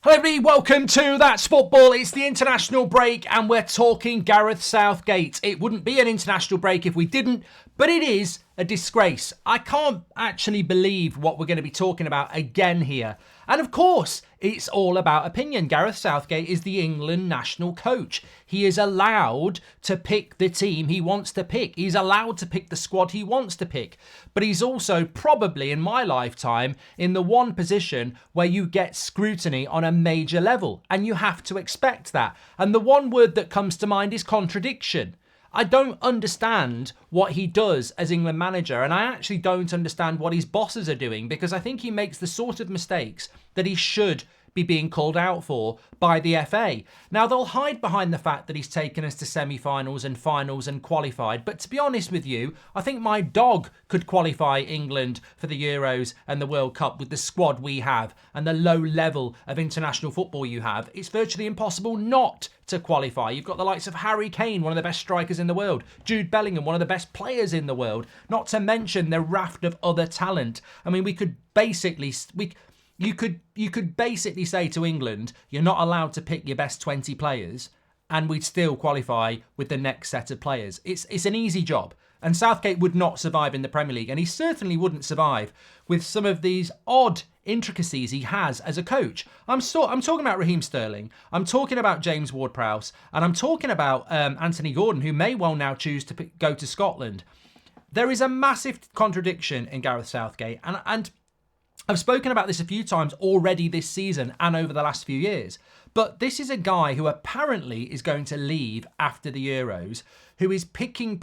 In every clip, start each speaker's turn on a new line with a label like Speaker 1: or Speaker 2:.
Speaker 1: Hello everybody, welcome to That's Football. It's the international break and we're talking Gareth Southgate. It wouldn't be an international break if we didn't, but it is a disgrace. I can't actually believe what we're going to be talking about again here. And of course, it's all about opinion. Gareth Southgate is the England national coach. He is allowed to pick the team he wants to pick. He's allowed to pick the squad he wants to pick. But he's also probably, in my lifetime, in the one position where you get scrutiny on a major level. And you have to expect that. And the one word that comes to mind is contradiction. I don't understand what he does as England manager, and I actually don't understand what his bosses are doing, because I think he makes the sort of mistakes that he should be being called out for by the FA. Now, they'll hide behind the fact that he's taken us to semi-finals and finals and qualified, but to be honest with you, I think my dog could qualify England for the Euros and the World Cup with the squad we have and the low level of international football you have. It's virtually impossible not to qualify. You've got the likes of Harry Kane, one of the best strikers in the world, Jude Bellingham, one of the best players in the world, not to mention the raft of other talent. I mean, you could basically say to England, you're not allowed to pick your best 20 players, and we'd still qualify with the next set of players. It's an easy job. And Southgate would not survive in the Premier League, and he certainly wouldn't survive with some of these odd intricacies he has as a coach. I'm talking about Raheem Sterling, I'm talking about James Ward-Prowse, and I'm talking about Anthony Gordon, who may well now choose to go to Scotland. There is a massive contradiction in Gareth Southgate, and I've spoken about this a few times already this season and over the last few years. But this is a guy who apparently is going to leave after the Euros, who is picking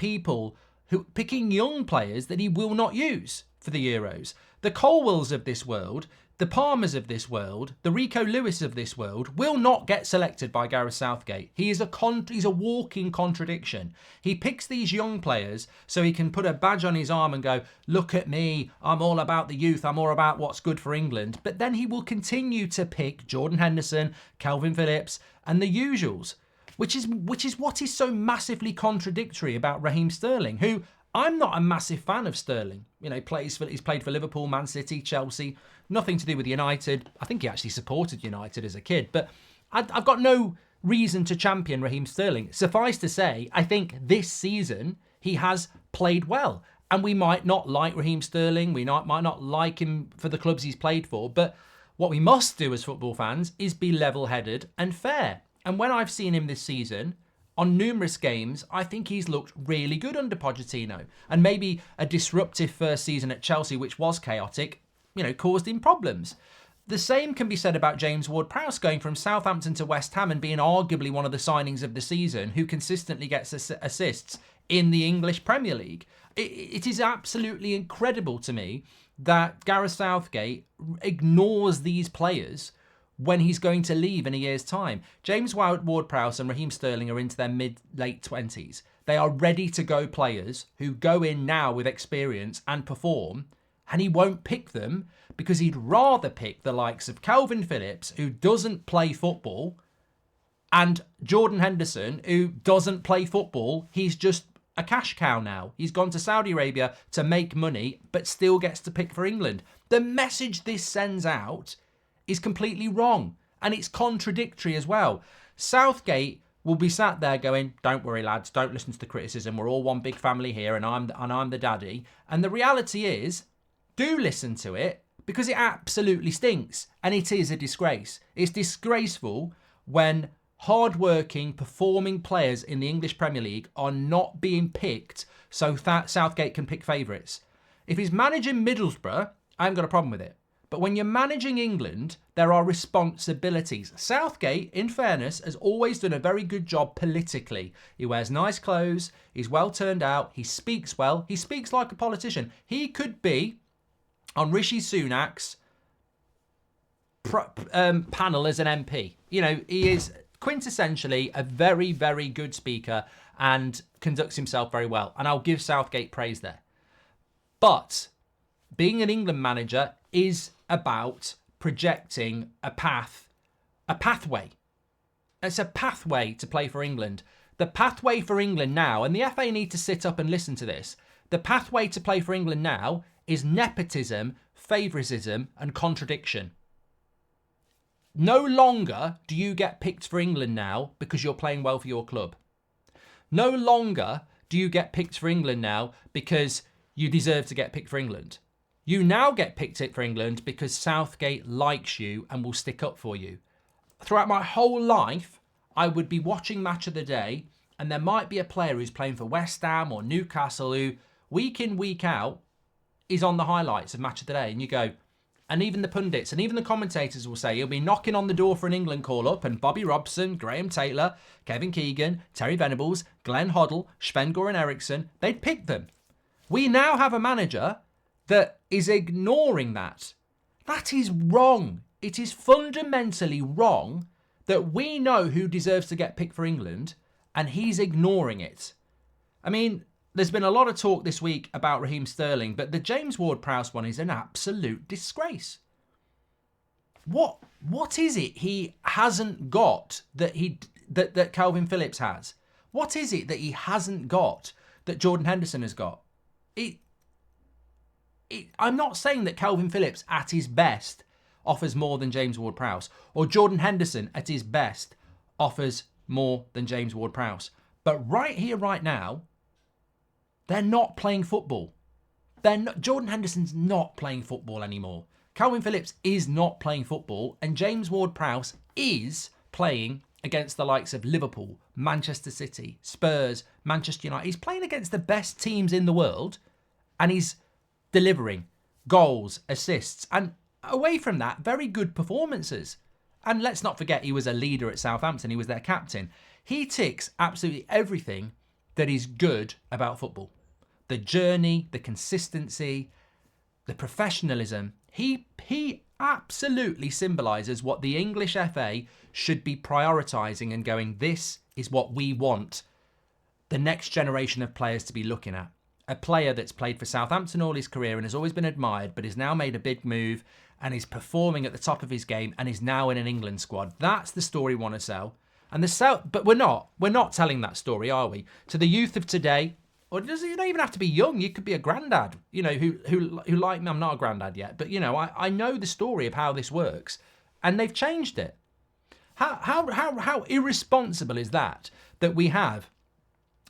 Speaker 1: young players that he will not use for the Euros. The Colwells of this world, the Palmers of this world, the Rico Lewis of this world will not get selected by Gareth Southgate. He's a walking contradiction. He picks these young players so he can put a badge on his arm and go, look at me, I'm all about the youth, I'm all about what's good for England. But then he will continue to pick Jordan Henderson, Calvin Phillips and the usuals, which is what is so massively contradictory about Raheem Sterling, who I'm not a massive fan of Sterling. You know, he's played for Liverpool, Man City, Chelsea, nothing to do with United. I think he actually supported United as a kid, but I've got no reason to champion Raheem Sterling. Suffice to say, I think this season he has played well, and we might not like Raheem Sterling, we might not like him for the clubs he's played for, but what we must do as football fans is be level-headed and fair. And when I've seen him this season, on numerous games, I think he's looked really good under Pochettino. And maybe a disruptive first season at Chelsea, which was chaotic, caused him problems. The same can be said about James Ward-Prowse going from Southampton to West Ham and being arguably one of the signings of the season, who consistently gets assists in the English Premier League. It is absolutely incredible to me that Gareth Southgate ignores these players when he's going to leave in a year's time. James Ward-Prowse and Raheem Sterling are into their mid-late 20s. They are ready-to-go players who go in now with experience and perform, and he won't pick them because he'd rather pick the likes of Calvin Phillips, who doesn't play football, and Jordan Henderson, who doesn't play football. He's just a cash cow now. He's gone to Saudi Arabia to make money, but still gets to pick for England. The message this sends out is completely wrong, and it's contradictory as well. Southgate will be sat there going, don't worry lads, don't listen to the criticism, we're all one big family here and I'm the daddy. And the reality is, do listen to it, because it absolutely stinks, and it is a disgrace. It's disgraceful when hard-working, performing players in the English Premier League are not being picked so that Southgate can pick favourites. If he's managing Middlesbrough, I haven't got a problem with it. But when you're managing England, there are responsibilities. Southgate, in fairness, has always done a very good job politically. He wears nice clothes, he's well turned out, he speaks well, he speaks like a politician. He could be on Rishi Sunak's panel as an MP. He is quintessentially a very, very good speaker and conducts himself very well. And I'll give Southgate praise there. But being an England manager is about projecting a pathway. It's a pathway to play for England. The pathway for England now, and the FA need to sit up and listen to this, the pathway to play for England now is nepotism, favouritism and contradiction. No longer do you get picked for England now because you're playing well for your club. No longer do you get picked for England now because you deserve to get picked for England. You now get picked for England because Southgate likes you and will stick up for you. Throughout my whole life, I would be watching Match of the Day, and there might be a player who's playing for West Ham or Newcastle who, week in, week out, is on the highlights of Match of the Day. And you go, and even the pundits and even the commentators will say he'll be knocking on the door for an England call-up, and Bobby Robson, Graham Taylor, Kevin Keegan, Terry Venables, Glenn Hoddle, Sven-Goran Eriksson, they'd pick them. We now have a manager that is ignoring that. That is wrong. It is fundamentally wrong that we know who deserves to get picked for England and he's ignoring it. I mean, there's been a lot of talk this week about Raheem Sterling, but the James Ward-Prowse one is an absolute disgrace. What is it he hasn't got that Calvin Phillips has? What is it that he hasn't got that Jordan Henderson has got? I'm not saying that Calvin Phillips at his best offers more than James Ward-Prowse, or Jordan Henderson at his best offers more than James Ward-Prowse. But right here, right now, they're not playing football. Jordan Henderson's not playing football anymore. Calvin Phillips is not playing football, and James Ward-Prowse is playing against the likes of Liverpool, Manchester City, Spurs, Manchester United. He's playing against the best teams in the world, and he's delivering goals, assists, and away from that, very good performances. And let's not forget, he was a leader at Southampton. He was their captain. He ticks absolutely everything that is good about football. The journey, the consistency, the professionalism. He absolutely symbolises what the English FA should be prioritising and going, this is what we want the next generation of players to be looking at. A player that's played for Southampton all his career and has always been admired, but has now made a big move and is performing at the top of his game and is now in an England squad. That's the story we want to sell. But we're not telling that story, are we? To the youth of today, or you don't even have to be young. You could be a granddad, who like me. I'm not a granddad yet, but I know the story of how this works, and they've changed it. How irresponsible is that we have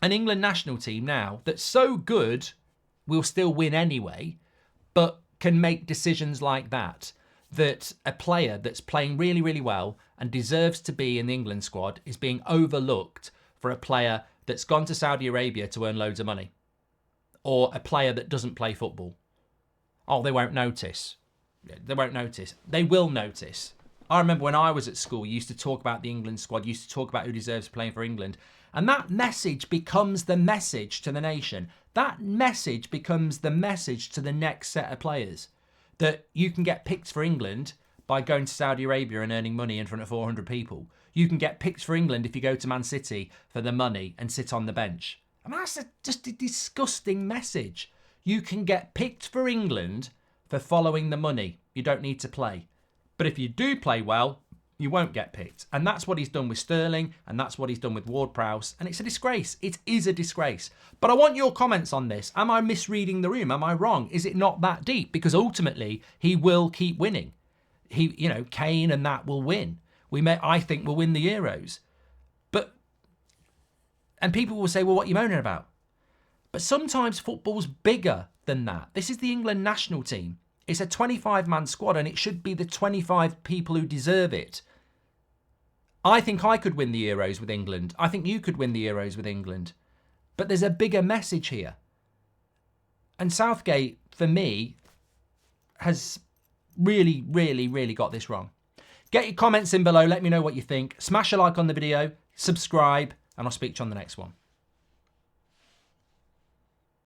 Speaker 1: an England national team now that's so good we'll still win anyway, but can make decisions like that a player that's playing really, really well and deserves to be in the England squad is being overlooked for a player that's gone to Saudi Arabia to earn loads of money, or a player that doesn't play football. Oh, they won't notice. They won't notice. They will notice. I remember when I was at school, you used to talk about the England squad, you used to talk about who deserves playing for England. And that message becomes the message to the nation. That message becomes the message to the next set of players. That you can get picked for England by going to Saudi Arabia and earning money in front of 400 people. You can get picked for England if you go to Man City for the money and sit on the bench. I mean, that's just a disgusting message. You can get picked for England for following the money. You don't need to play. But if you do play well, you won't get picked. And that's what he's done with Sterling, and that's what he's done with Ward-Prowse. And it's a disgrace. It is a disgrace. But I want your comments on this. Am I misreading the room? Am I wrong? Is it not that deep? Because ultimately, he will keep winning. Kane and that will win. I think we'll win the Euros. And people will say, well, what are you moaning about? But sometimes football's bigger than that. This is the England national team. It's a 25-man squad, and it should be the 25 people who deserve it. I think I could win the Euros with England. I think you could win the Euros with England. But there's a bigger message here. And Southgate, for me, has really, really, really got this wrong. Get your comments in below. Let me know what you think. Smash a like on the video. Subscribe. And I'll speak to you on the next one.